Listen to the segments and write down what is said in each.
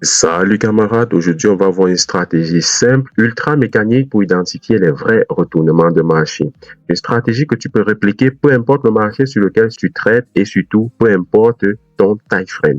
Salut camarades, aujourd'hui on va voir une stratégie simple, ultra mécanique pour identifier les vrais retournements de marché. Une stratégie que tu peux répliquer peu importe le marché sur lequel tu traites et surtout peu importe ton time frame.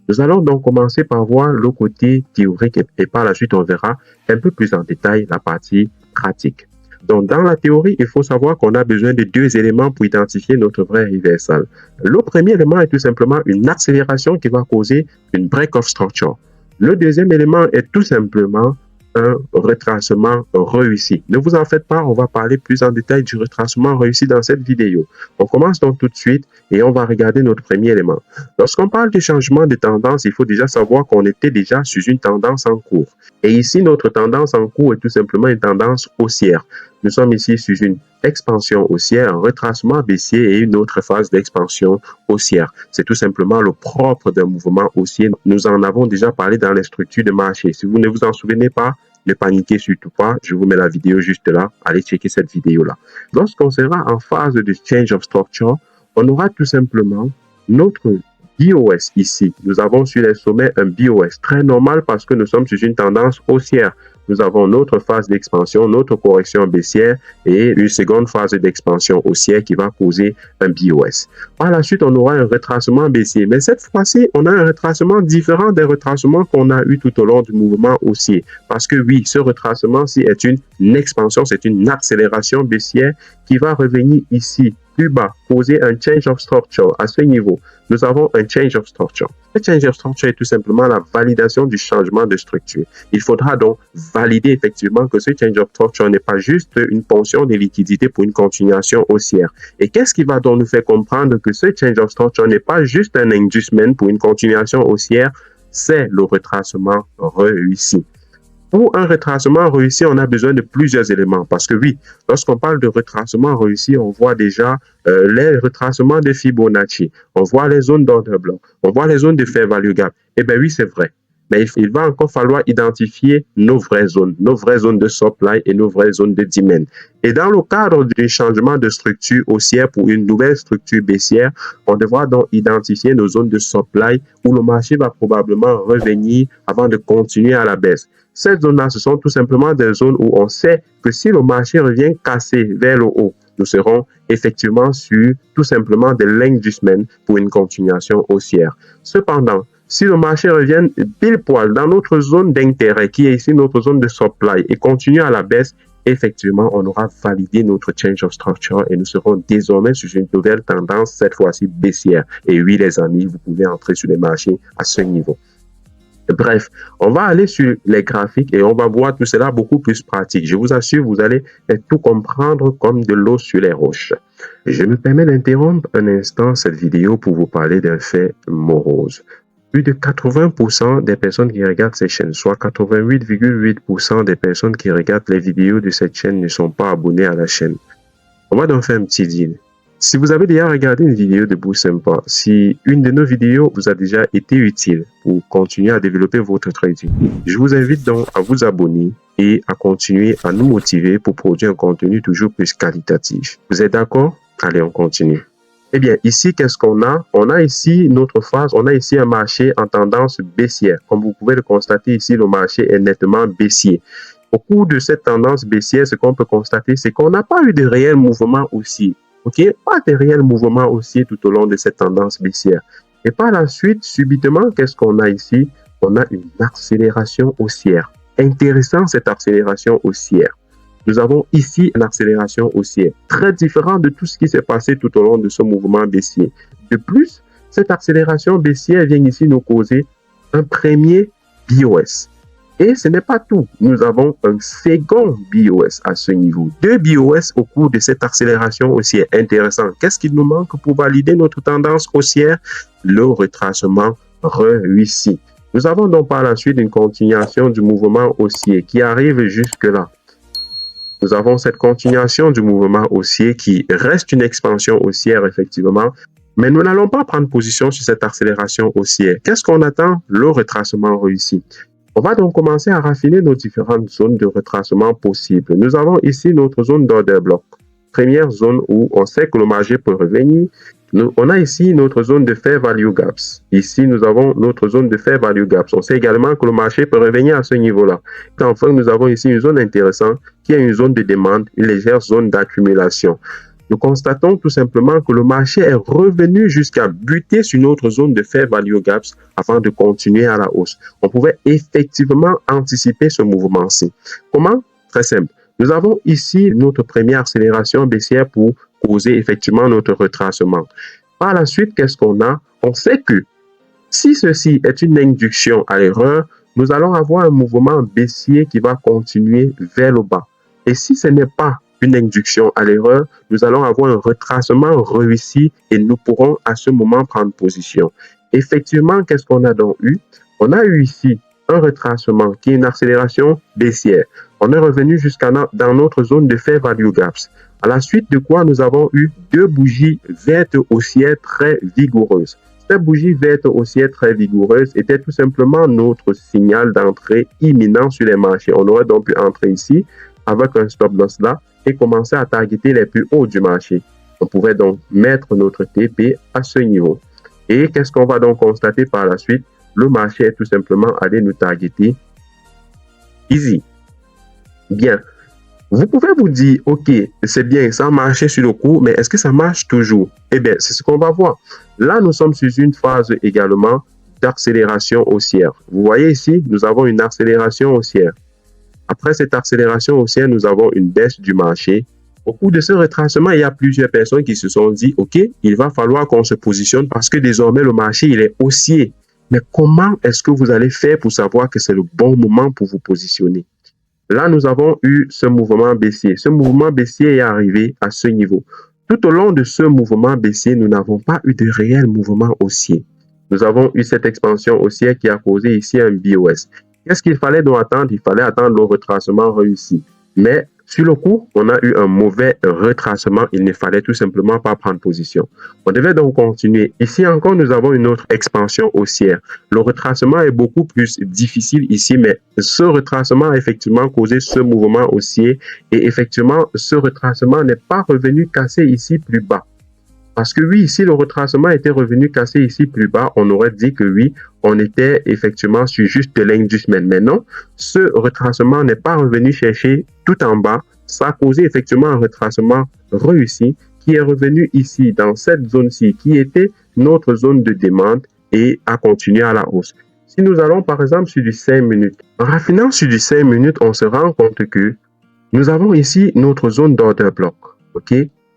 Nous allons donc commencer par voir le côté théorique et par la suite on verra un peu plus en détail la partie pratique. Donc dans la théorie, il faut savoir qu'on a besoin de deux éléments pour identifier notre vrai reversal. Le premier élément est tout simplement une accélération qui va causer une break-off structure. Le deuxième élément est tout simplement un retracement réussi. Ne vous en faites pas, on va parler plus en détail du retracement réussi dans cette vidéo. On commence donc tout de suite et on va regarder notre premier élément. Lorsqu'on parle de changement de tendance, il faut déjà savoir qu'on était déjà sur une tendance en cours. Et ici, notre tendance en cours est tout simplement une tendance haussière. Nous sommes ici sur une expansion haussière, un retracement baissier et une autre phase d'expansion haussière. C'est tout simplement le propre d'un mouvement haussier. Nous en avons déjà parlé dans les structures de marché. Si vous ne vous en souvenez pas, ne paniquez surtout pas. Je vous mets la vidéo juste là. Allez checker cette vidéo-là. Lorsqu'on sera en phase de change of structure, on aura tout simplement notre BOS ici. Nous avons sur les sommets un BOS très normal parce que nous sommes sur une tendance haussière. Nous avons notre phase d'expansion, notre correction baissière et une seconde phase d'expansion haussière qui va causer un BOS. Par la suite, on aura un retracement baissier. Mais cette fois-ci, on a un retracement différent des retracements qu'on a eu tout au long du mouvement haussier. Parce que oui, ce retracement-ci est une expansion, c'est une accélération baissière qui va revenir ici plus bas, causer un change of structure à ce niveau. Nous avons un change of structure. Ce change of structure est tout simplement la validation du changement de structure. Il faudra donc valider effectivement que ce change of structure n'est pas juste une ponction de liquidité pour une continuation haussière. Et qu'est-ce qui va donc nous faire comprendre que ce change of structure n'est pas juste un inducement pour une continuation haussière, c'est le retracement réussi. Pour un retracement réussi, on a besoin de plusieurs éléments parce que oui, lorsqu'on parle de retracement réussi, on voit déjà les retracements de Fibonacci, on voit les zones d'order block, on voit les zones de fair value gap. Eh bien oui, c'est vrai. Mais il va encore falloir identifier nos vraies zones de supply et nos vraies zones de demand. Et dans le cadre du changement de structure haussière pour une nouvelle structure baissière, on devra donc identifier nos zones de supply où le marché va probablement revenir avant de continuer à la baisse. Ces zones-là, ce sont tout simplement des zones où on sait que si le marché revient cassé vers le haut, nous serons effectivement sur tout simplement des lignes du semaine pour une continuation haussière. Cependant, si le marché revient pile poil dans notre zone d'intérêt, qui est ici notre zone de supply, et continue à la baisse, effectivement, on aura validé notre change of structure et nous serons désormais sur une nouvelle tendance, cette fois-ci baissière. Et oui, les amis, vous pouvez entrer sur les marchés à ce niveau. Bref, on va aller sur les graphiques et on va voir tout cela beaucoup plus pratique. Je vous assure, vous allez tout comprendre comme de l'eau sur les roches. Je me permets d'interrompre un instant cette vidéo pour vous parler d'un fait morose. Plus de 80% des personnes qui regardent cette chaîne, soit 88,8% des personnes qui regardent les vidéos de cette chaîne ne sont pas abonnées à la chaîne. On va donc faire un petit deal. Si vous avez déjà regardé une vidéo de Boursempa, si une de nos vidéos vous a déjà été utile pour continuer à développer votre trading, je vous invite donc à vous abonner et à continuer à nous motiver pour produire un contenu toujours plus qualitatif. Vous êtes d'accord? Allez, on continue. Eh bien, ici, qu'est-ce qu'on a? On a ici notre phase, on a ici un marché en tendance baissière. Comme vous pouvez le constater ici, le marché est nettement baissier. Au cours de cette tendance baissière, ce qu'on peut constater, c'est qu'on n'a pas eu de réel mouvement haussier. Ok, pas de réel mouvement haussier tout au long de cette tendance baissière. Et par la suite, subitement, qu'est-ce qu'on a ici? On a une accélération haussière. Intéressant cette accélération haussière. Nous avons ici une accélération haussière, très différente de tout ce qui s'est passé tout au long de ce mouvement baissier. De plus, cette accélération baissière vient ici nous causer un premier BOS. Et ce n'est pas tout. Nous avons un second BOS à ce niveau. Deux BOS au cours de cette accélération haussière. Intéressant. Qu'est-ce qu'il nous manque pour valider notre tendance haussière? Le retracement réussi. Nous avons donc par la suite une continuation du mouvement haussier qui arrive jusque-là. Nous avons cette continuation du mouvement haussier qui reste une expansion haussière effectivement. Mais nous n'allons pas prendre position sur cette accélération haussière. Qu'est-ce qu'on attend? Le retracement réussi. On va donc commencer à raffiner nos différentes zones de retracement possibles. Nous avons ici notre zone d'order block. Première zone où on sait que le marché peut revenir. On a ici notre zone de fair value gaps. Ici, nous avons notre zone de fair value gaps. On sait également que le marché peut revenir à ce niveau-là. Enfin, nous avons ici une zone intéressante qui est une zone de demande, une légère zone d'accumulation. Nous constatons tout simplement que le marché est revenu jusqu'à buter sur notre zone de fair value gaps avant de continuer à la hausse. On pouvait effectivement anticiper ce mouvement-ci. Comment? Très simple. Nous avons ici notre première accélération baissière pour causer effectivement notre retracement. Par la suite, qu'est-ce qu'on a? On sait que si ceci est une induction à l'erreur, nous allons avoir un mouvement baissier qui va continuer vers le bas. Et si ce n'est pas une induction à l'erreur, nous allons avoir un retracement réussi et nous pourrons à ce moment prendre position. Effectivement, qu'est-ce qu'on a donc eu? On a eu ici un retracement qui est une accélération baissière. On est revenu jusqu'à dans notre zone de fair value gaps. À la suite de quoi nous avons eu deux bougies vertes haussières très vigoureuses. Cette bougie verte haussière très vigoureuse était tout simplement notre signal d'entrée imminent sur les marchés. On aurait donc pu entrer ici avec un stop loss là et commencer à targeter les plus hauts du marché. On pouvait donc mettre notre TP à ce niveau. Et qu'est-ce qu'on va donc constater par la suite? Le marché est tout simplement allé nous targeter ici. Bien. Vous pouvez vous dire, ok, c'est bien, ça a marché sur le cours, mais est-ce que ça marche toujours? Eh bien, c'est ce qu'on va voir. Là, nous sommes sur une phase également d'accélération haussière. Vous voyez ici, nous avons une accélération haussière. Après cette accélération haussière, nous avons une baisse du marché. Au cours de ce retracement, il y a plusieurs personnes qui se sont dit, ok, il va falloir qu'on se positionne parce que désormais, le marché, il est haussier. Mais comment est-ce que vous allez faire pour savoir que c'est le bon moment pour vous positionner? Là, nous avons eu ce mouvement baissier. Ce mouvement baissier est arrivé à ce niveau. Tout au long de ce mouvement baissier, nous n'avons pas eu de réel mouvement haussier. Nous avons eu cette expansion haussière qui a causé ici un BOS. Qu'est-ce qu'il fallait donc attendre? Il fallait attendre le retracement réussi. Mais sur le coup, on a eu un mauvais retracement. Il ne fallait tout simplement pas prendre position. On devait donc continuer. Ici encore, nous avons une autre expansion haussière. Le retracement est beaucoup plus difficile ici, mais ce retracement a effectivement causé ce mouvement haussier. Et effectivement, ce retracement n'est pas revenu casser ici plus bas. Parce que oui, si le retracement était revenu casser ici plus bas, on aurait dit que oui, on était effectivement sur juste l'indice. Mais non, ce retracement n'est pas revenu chercher tout en bas. Ça a causé effectivement un retracement réussi qui est revenu ici, dans cette zone-ci, qui était notre zone de demande et a continué à la hausse. Si nous allons par exemple sur du 5 minutes, en raffinant sur du 5 minutes, on se rend compte que nous avons ici notre zone d'order block. OK?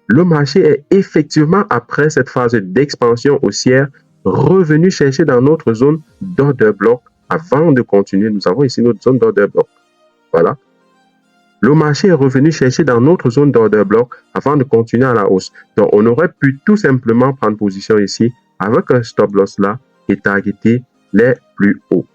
Le marché est effectivement, après cette phase d'expansion haussière, revenu chercher dans notre zone d'order block avant de continuer. Nous avons ici notre zone d'order block. Voilà. Le marché est revenu chercher dans notre zone d'order block avant de continuer à la hausse. Donc, on aurait pu tout simplement prendre position ici avec un stop loss là et targeter les plus hauts.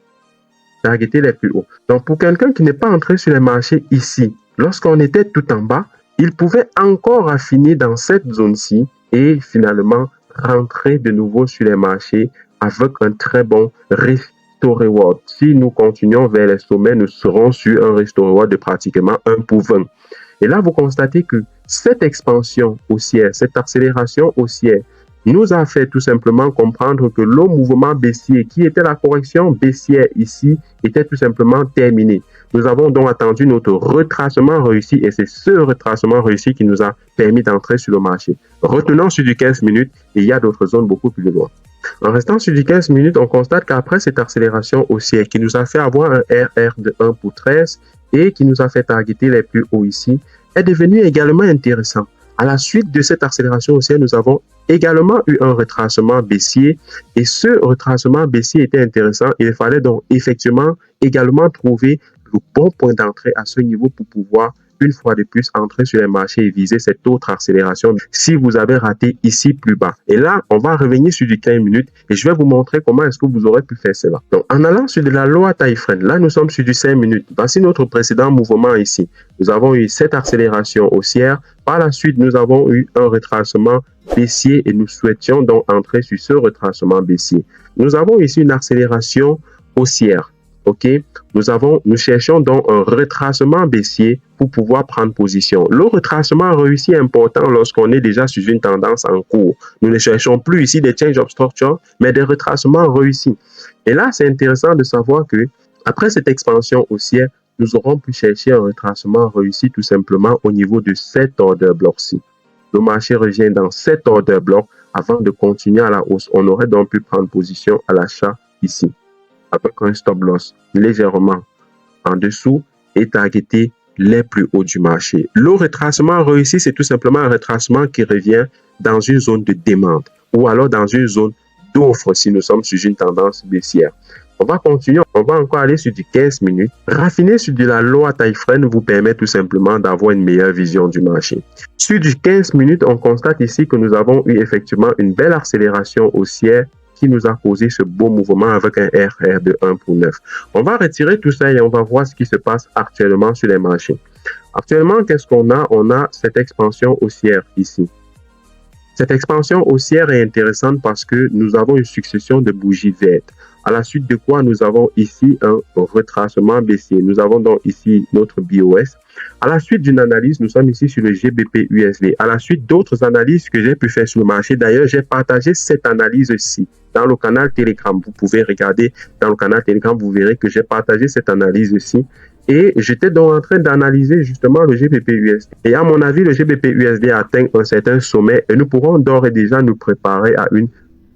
Targeter les plus hauts. Donc, pour quelqu'un qui n'est pas entré sur les marchés ici, lorsqu'on était tout en bas, il pouvait encore affiner dans cette zone-ci et finalement rentrer de nouveau sur les marchés avec un très bon risk to reward. Si nous continuons vers les sommets, nous serons sur un risk to reward de pratiquement 1 pour 20. Et là, vous constatez que cette expansion haussière, cette accélération haussière, nous a fait tout simplement comprendre que le mouvement baissier, qui était la correction baissière ici, était tout simplement terminé. Nous avons donc attendu notre retracement réussi et c'est ce retracement réussi qui nous a permis d'entrer sur le marché. Retenons sur du 15 minutes et il y a d'autres zones beaucoup plus loin. En restant sur du 15 minutes, on constate qu'après cette accélération haussière qui nous a fait avoir un RR de 1 pour 13 et qui nous a fait targeter les plus hauts ici, est devenu également intéressant. À la suite de cette accélération haussière, nous avons également eu un retracement baissier et ce retracement baissier était intéressant. Il fallait donc effectivement également trouver le bon point d'entrée à ce niveau pour pouvoir une fois de plus entrer sur les marchés et viser cette autre accélération si vous avez raté ici plus bas. Et là, on va revenir sur du 15 minutes et je vais vous montrer comment est-ce que vous aurez pu faire cela. Donc, en allant sur de la lower time frame, là, nous sommes sur du 5 minutes. Voici notre précédent mouvement ici. Nous avons eu cette accélération haussière. Par la suite, nous avons eu un retracement baissier et nous souhaitions donc entrer sur ce retracement baissier. Nous avons ici une accélération haussière. ok, nous cherchons donc un retracement baissier pour pouvoir prendre position. Le retracement réussi est important lorsqu'on est déjà sur une tendance en cours. Nous ne cherchons plus ici des change of structure, mais des retracements réussis. Et là, c'est intéressant de savoir que après cette expansion haussière, nous aurons pu chercher un retracement réussi tout simplement au niveau de cet order bloc-ci. Le marché revient dans cet order bloc avant de continuer à la hausse. On aurait donc pu prendre position à l'achat ici, avec un stop loss légèrement en dessous et targeter les plus hauts du marché. Le retracement réussi, c'est tout simplement un retracement qui revient dans une zone de demande ou alors dans une zone d'offre si nous sommes sur une tendance baissière. On va continuer, on va encore aller sur du 15 minutes. Raffiner sur de la low time frame vous permet tout simplement d'avoir une meilleure vision du marché. Sur du 15 minutes, on constate ici que nous avons eu effectivement une belle accélération haussière qui nous a causé ce beau mouvement avec un RR de 1 pour 9. On va retirer tout ça et on va voir ce qui se passe actuellement sur les marchés. Actuellement, qu'est-ce qu'on a? On a cette expansion haussière ici. Cette expansion haussière est intéressante parce que nous avons une succession de bougies vertes. À la suite de quoi nous avons ici un retracement baissier. Nous avons donc ici notre BOS. À la suite d'une analyse, nous sommes ici sur le GBP-USD. À la suite d'autres analyses que j'ai pu faire sur le marché, d'ailleurs, j'ai partagé cette analyse-ci dans le canal Telegram. Vous pouvez regarder dans le canal Telegram, vous verrez que j'ai partagé cette analyse-ci. Et j'étais donc en train d'analyser justement le GBP-USD. Et à mon avis, le GBP-USD atteint un certain sommet et nous pourrons d'ores et déjà nous préparer à une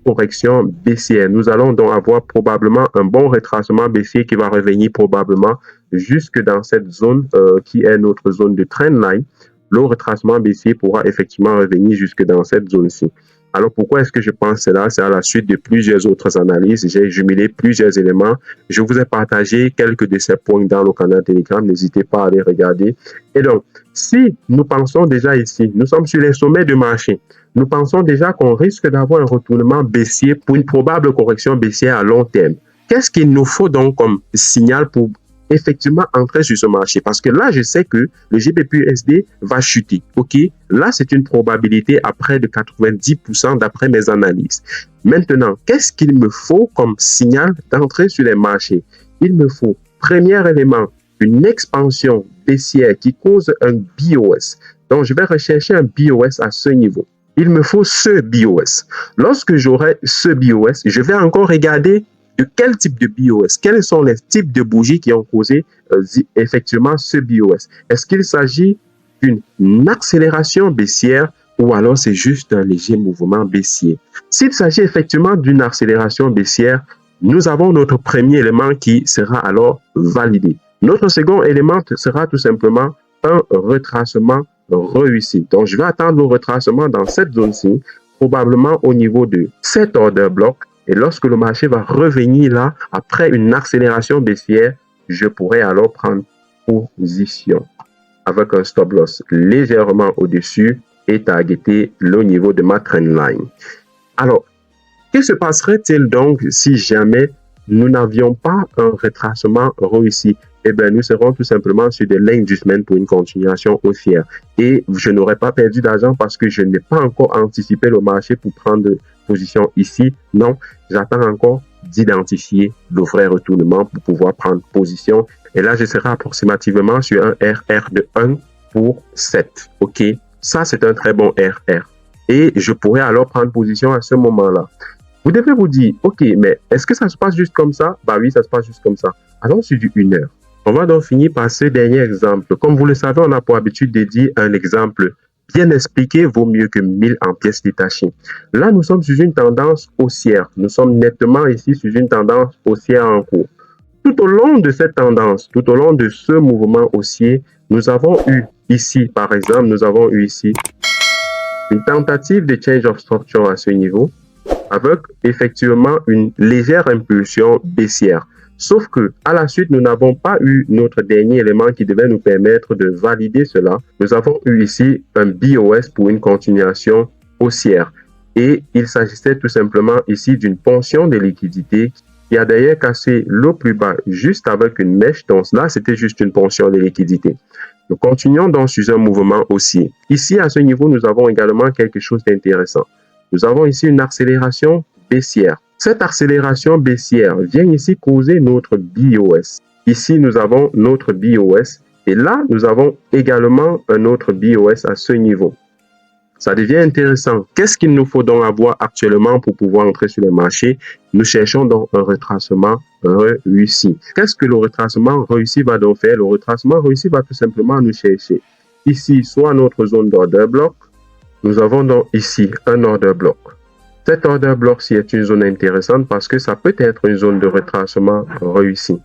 correction baissière. Nous allons donc avoir probablement un bon retracement baissier qui va revenir probablement jusque dans cette zone qui est notre zone de trendline. Le retracement baissier pourra effectivement revenir jusque dans cette zone-ci. Alors, pourquoi est-ce que je pense cela? C'est à la suite de plusieurs autres analyses. J'ai jumelé plusieurs éléments. Je vous ai partagé quelques de ces points dans le canal Telegram. N'hésitez pas à les regarder. Et donc, si nous pensons déjà ici, nous sommes sur les sommets de marché. Nous pensons déjà qu'on risque d'avoir un retournement baissier pour une probable correction baissière à long terme. Qu'est-ce qu'il nous faut donc comme signal pour effectivement entrer sur ce marché? Parce que là, je sais que le GBP-USD va chuter. OK? Là, c'est une probabilité à près de 90% d'après mes analyses. Maintenant, qu'est-ce qu'il me faut comme signal d'entrer sur les marchés? Il me faut, premier élément, une expansion baissière qui cause un BOS. Donc, je vais rechercher un BOS à ce niveau. Il me faut ce BOS. Lorsque j'aurai ce BOS, je vais encore regarder de quel type de BOS, quels sont les types de bougies qui ont causé effectivement ce BOS. Est-ce qu'il s'agit d'une accélération baissière ou alors c'est juste un léger mouvement baissier? S'il s'agit effectivement d'une accélération baissière, nous avons notre premier élément qui sera alors validé. Notre second élément sera tout simplement un retracement réussi. Donc, je vais attendre le retracement dans cette zone-ci, probablement au niveau de cet order bloc. Et lorsque le marché va revenir là, après une accélération baissière, je pourrai alors prendre position avec un stop loss légèrement au-dessus et targeter le niveau de ma trendline. Alors, que se passerait-il donc si jamais nous n'avions pas un retracement réussi? Eh bien, nous serons tout simplement sur des lignes du semaine pour une continuation haussière. Et je n'aurai pas perdu d'argent parce que je n'ai pas encore anticipé le marché pour prendre position ici. Non, j'attends encore d'identifier le vrai retournement pour pouvoir prendre position. Et là, je serai approximativement sur un RR de 1 pour 7. OK? Ça, c'est un très bon RR. Et je pourrais alors prendre position à ce moment-là. Vous devez vous dire, OK, mais est-ce que ça se passe juste comme ça? Bah oui, ça se passe juste comme ça. Allons sur du 1 heure. On va donc finir par ce dernier exemple. Comme vous le savez, on a pour habitude de dire un exemple bien expliqué vaut mieux que 1000 en pièces détachées. Là, nous sommes sur une tendance haussière. Nous sommes nettement ici sur une tendance haussière en cours. Tout au long de cette tendance, tout au long de ce mouvement haussier, nous avons eu ici, par exemple, nous avons eu ici une tentative de change of structure à ce niveau avec effectivement une légère impulsion baissière. Sauf que à la suite, nous n'avons pas eu notre dernier élément qui devait nous permettre de valider cela. Nous avons eu ici un BOS pour une continuation haussière. Et il s'agissait tout simplement ici d'une ponction de liquidité qui a d'ailleurs cassé le plus bas juste avec une mèche. Donc là, c'était juste une ponction de liquidité. Nous continuons donc sur un mouvement haussier. Ici, à ce niveau, nous avons également quelque chose d'intéressant. Nous avons ici une accélération baissière. Cette accélération baissière vient ici causer notre BOS. Ici, nous avons notre BOS et là, nous avons également un autre BOS à ce niveau. Ça devient intéressant. Qu'est-ce qu'il nous faut donc avoir actuellement pour pouvoir entrer sur le marché? Nous cherchons donc un retracement réussi. Qu'est-ce que le retracement réussi va donc faire? Le retracement réussi va tout simplement nous chercher ici, soit notre zone d'order block. Nous avons donc ici un order block. Cet order block-ci est une zone intéressante parce que ça peut être une zone de retracement réussi.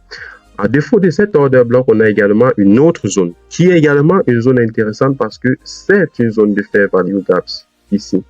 À défaut de cet order block, on a également une autre zone qui est également une zone intéressante parce que c'est une zone de fair value gaps ici.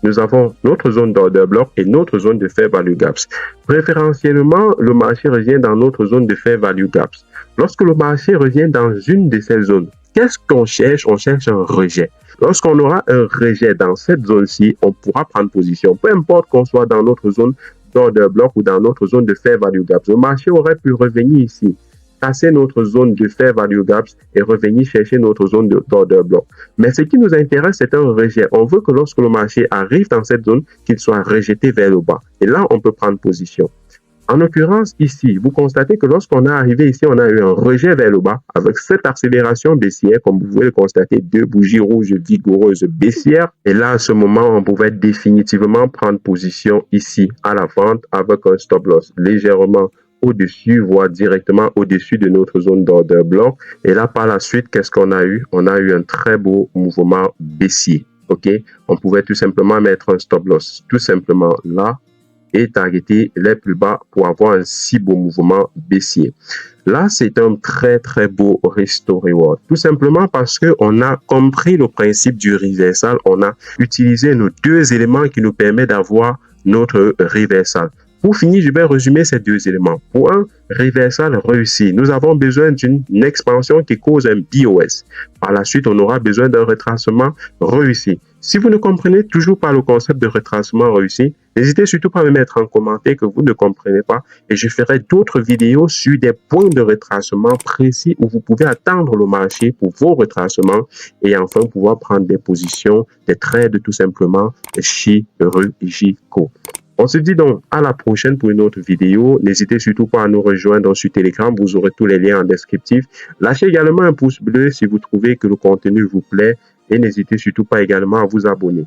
Nous avons notre zone d'order block et notre zone de fair value gaps. Préférentiellement, le marché revient dans notre zone de fair value gaps. Lorsque le marché revient dans une de ces zones, qu'est-ce qu'on cherche? On cherche un rejet. Lorsqu'on aura un rejet dans cette zone-ci, on pourra prendre position. Peu importe qu'on soit dans notre zone d'order block ou dans notre zone de fair value gaps. Le marché aurait pu revenir ici, casser notre zone de fair value gaps et revenir chercher notre zone d'order block. Mais ce qui nous intéresse, c'est un rejet. On veut que lorsque le marché arrive dans cette zone, qu'il soit rejeté vers le bas. Et là, on peut prendre position. En l'occurrence, ici, vous constatez que lorsqu'on est arrivé ici, on a eu un rejet vers le bas avec cette accélération baissière, comme vous pouvez le constater, deux bougies rouges vigoureuses baissières. Et là, à ce moment, on pouvait définitivement prendre position ici à la vente avec un stop loss légèrement au-dessus, voire directement au-dessus de notre zone d'order block. Et là, par la suite, qu'est-ce qu'on a eu? On a eu un très beau mouvement baissier. OK? On pouvait tout simplement mettre un stop loss, tout simplement là, et targeter les plus bas pour avoir un si beau mouvement baissier. Là, c'est un très beau Risk-to Reward. Tout simplement parce qu'on a compris le principe du reversal. On a utilisé nos deux éléments qui nous permettent d'avoir notre reversal. Pour finir, je vais résumer ces deux éléments. Pour un reversal réussi, nous avons besoin d'une expansion qui cause un BOS. Par la suite, on aura besoin d'un retracement réussi. Si vous ne comprenez toujours pas le concept de retracement réussi, n'hésitez surtout pas à me mettre en commentaire que vous ne comprenez pas et je ferai d'autres vidéos sur des points de retracement précis où vous pouvez attendre le marché pour vos retracements et enfin pouvoir prendre des positions, des trades tout simplement chirurgicaux. On se dit donc à la prochaine pour une autre vidéo. N'hésitez surtout pas à nous rejoindre sur Telegram. Vous aurez tous les liens en descriptif. Lâchez également un pouce bleu si vous trouvez que le contenu vous plaît. Et n'hésitez surtout pas également à vous abonner.